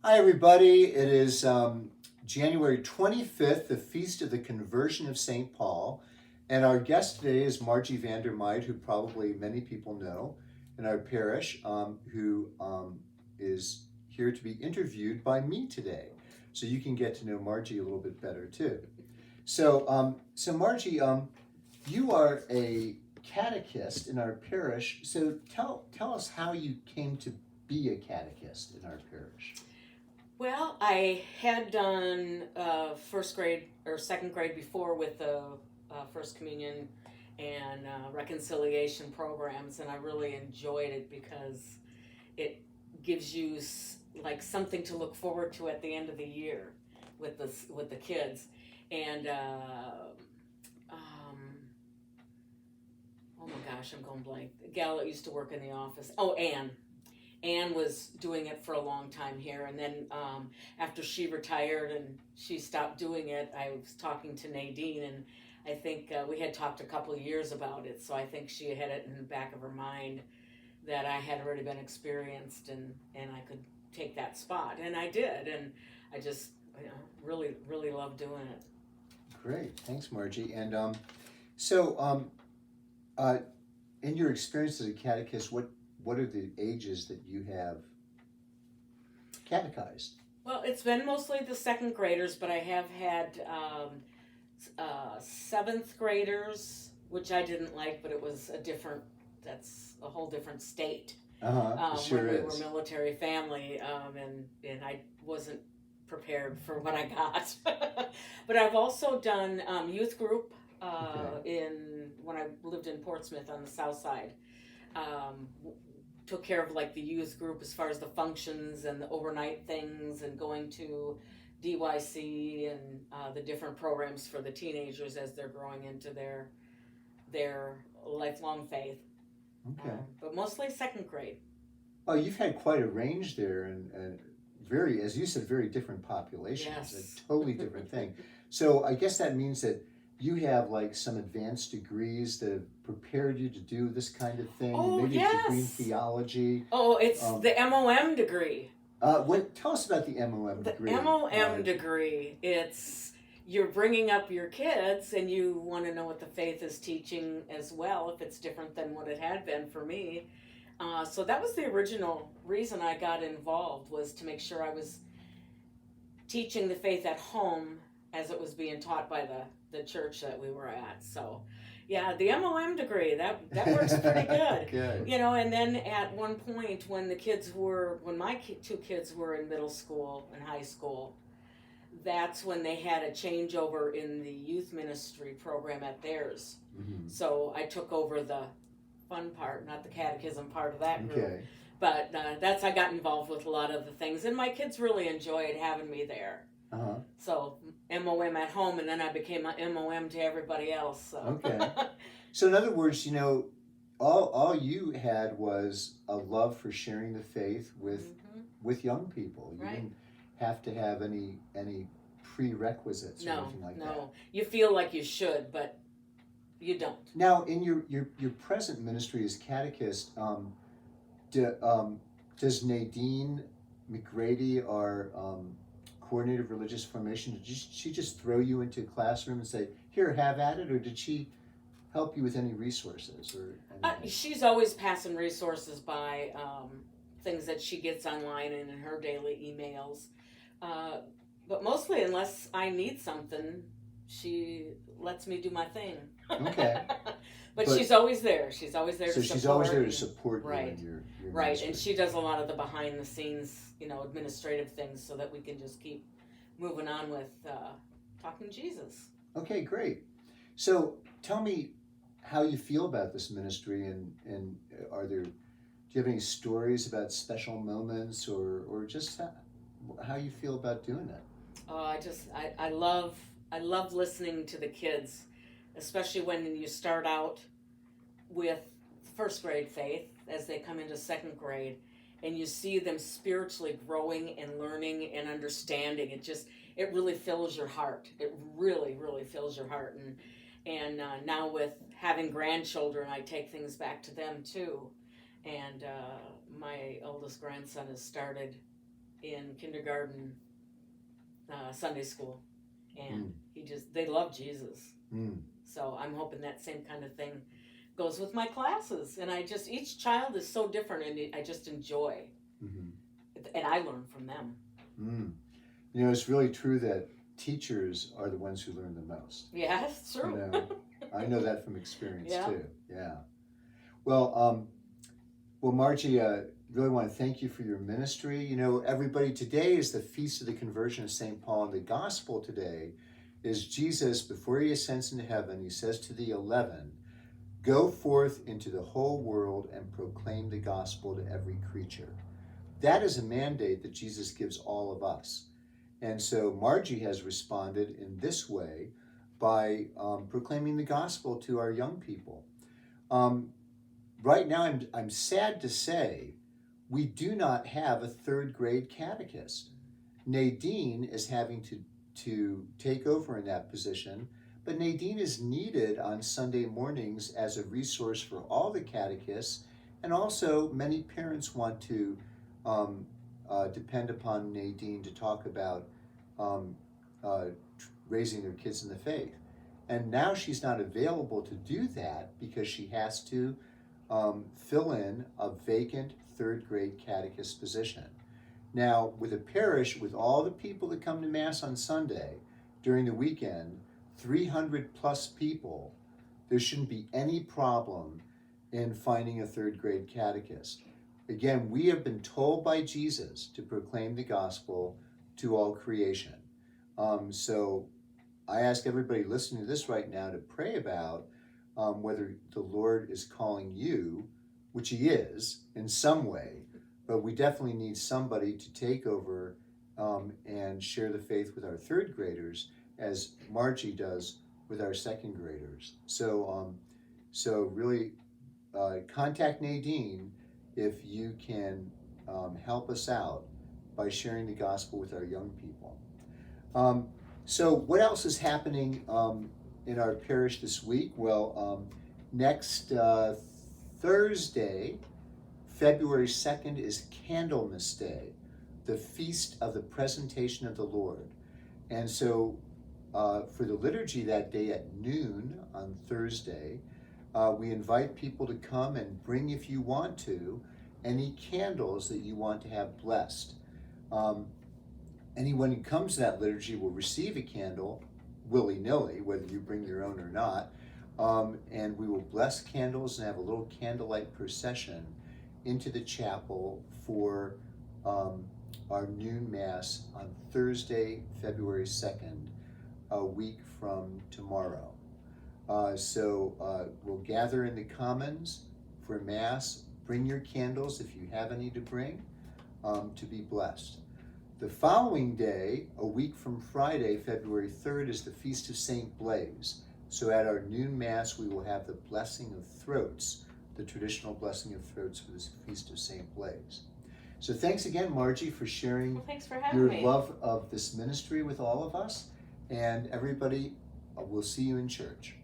Hi, everybody. It is January 25th, the Feast of the Conversion of St. Paul. And our guest today is Margie Vandermeid, who probably many people know in our parish, who is here to be interviewed by me today. So you can get to know Margie a little bit better, too. So Margie, you are a catechist in our parish. So tell us how you came to be a catechist in our parish. Well, I had done first grade or second grade before with the First Communion and reconciliation programs, and I really enjoyed it because it gives you like something to look forward to at the end of the year with the kids. And oh my gosh, I'm going blank. The gal that used to work in the office. Oh, Anne was doing it for a long time here, and then after she retired and she stopped doing it, I was talking to Nadine, and I think we had talked a couple of years about it, so I think she had it in the back of her mind that I had already been experienced and I could take that spot, and I did, and I just really loved doing it. Great, thanks, Margie. And so, uh, in your experience as a catechist, what are the ages that you have catechized? Well, it's been mostly the second graders, but I have had seventh graders, which I didn't like, but it was that's a whole different state. Sure When we were is. military family, and I wasn't prepared for what I got. But I've also done youth group in when I lived in Portsmouth on the south side. Um, Took care of like the youth group as far as the functions and the overnight things and going to DYC and the different programs for the teenagers as they're growing into their lifelong faith. Okay. But mostly second grade. Oh, you've had quite a range there, and very, as you said, very different populations. Yes. A totally different thing. So I guess that means that you have like some advanced degrees that have prepared you to do this kind of thing. Oh, Maybe a degree in yes. theology. Oh, it's the MOM degree. Tell us about the MOM The degree. MOM degree, it's you're bringing up your kids and you want to know what the faith is teaching as well, if it's different than what it had been for me. So that was the original reason I got involved, was to make sure I was teaching the faith at home as it was being taught by the church that we were at. So yeah, the MOM degree, that works pretty good. Good. And then at one point when my two kids were in middle school and high school, that's when they had a changeover in the youth ministry program at theirs. Mm-hmm. So I took over the fun part, not the catechism part of that group. Okay. But I got involved with a lot of the things, and my kids really enjoyed having me there. Uh-huh. So MOM at home, and then I became a MOM to everybody else. So. Okay. So in other words, all you had was a love for sharing the faith with young people. You didn't have to have any prerequisites or anything like that. No. You feel like you should, but you don't. Now, in your present ministry as catechist, does Nadine McGrady, our coordinator of religious formation, did she just throw you into a classroom and say, "Here, have at it," or did she help you with any resources or anything? She's always passing resources by, things that she gets online and in her daily emails. But mostly, unless I need something, she lets me do my thing. Okay. But she's always there. She's always there to support. So she's always there to support you right. in your Right, ministry. and she does a lot of the behind the scenes, administrative things so that we can just keep moving on with talking Jesus. Okay, great. So tell me how you feel about this ministry, and do you have any stories about special moments or just how you feel about doing it? I love listening to the kids, especially when you start out with first grade faith as they come into second grade, and you see them spiritually growing and learning and understanding. It really fills your heart. It really fills your heart. And now with having grandchildren, I take things back to them too. And my oldest grandson has started in kindergarten, Sunday school, and they love Jesus. So I'm hoping that same kind of thing goes with my classes. And each child is so different, and I just enjoy, and I learn from them. You know, it's really true that teachers are the ones who learn the most. Yeah, it's true. You know, I know that from experience Yeah. too. Yeah. Well, Margie, really want to thank you for your ministry. You know, everybody, today is the Feast of the Conversion of St. Paul, and the gospel today is Jesus, before he ascends into heaven, he says to the 11, "Go forth into the whole world and proclaim the gospel to every creature." That is a mandate that Jesus gives all of us. And so Margie has responded in this way by proclaiming the gospel to our young people. Right now, I'm sad to say we do not have a third grade catechist. Nadine is having to take over in that position, but Nadine is needed on Sunday mornings as a resource for all the catechists, and also many parents want to depend upon Nadine to talk about raising their kids in the faith. And now she's not available to do that because she has to fill in a vacant third grade catechist position. Now, with a parish with all the people that come to Mass on Sunday during the weekend, 300 plus people, there shouldn't be any problem in finding a third grade catechist. Again, we have been told by Jesus to proclaim the gospel to all creation. So I ask everybody listening to this right now to pray about whether the Lord is calling you, which he is in some way, but we definitely need somebody to take over and share the faith with our third graders, as Margie does with our second graders. So really contact Nadine if you can help us out by sharing the gospel with our young people. So what else is happening in our parish this week? Well, next Thursday, February 2nd, is Candlemas Day, the feast of the presentation of the Lord. And so for the liturgy that day at noon on Thursday, we invite people to come and bring, if you want to, any candles that you want to have blessed. Anyone who comes to that liturgy will receive a candle willy-nilly, whether you bring your own or not, and we will bless candles and have a little candlelight procession into the chapel for our noon Mass on Thursday, February 2nd, a week from tomorrow. So we'll gather in the Commons for Mass. Bring your candles if you have any to bring, to be blessed. The following day, a week from Friday, February 3rd, is the Feast of St. Blaise. So at our noon Mass, we will have the blessing of throats, the traditional blessing of throats for this Feast of St. Blaise. So thanks again, Margie, for sharing Thanks for having your me. love of this ministry with all of us. And everybody, we'll see you in church.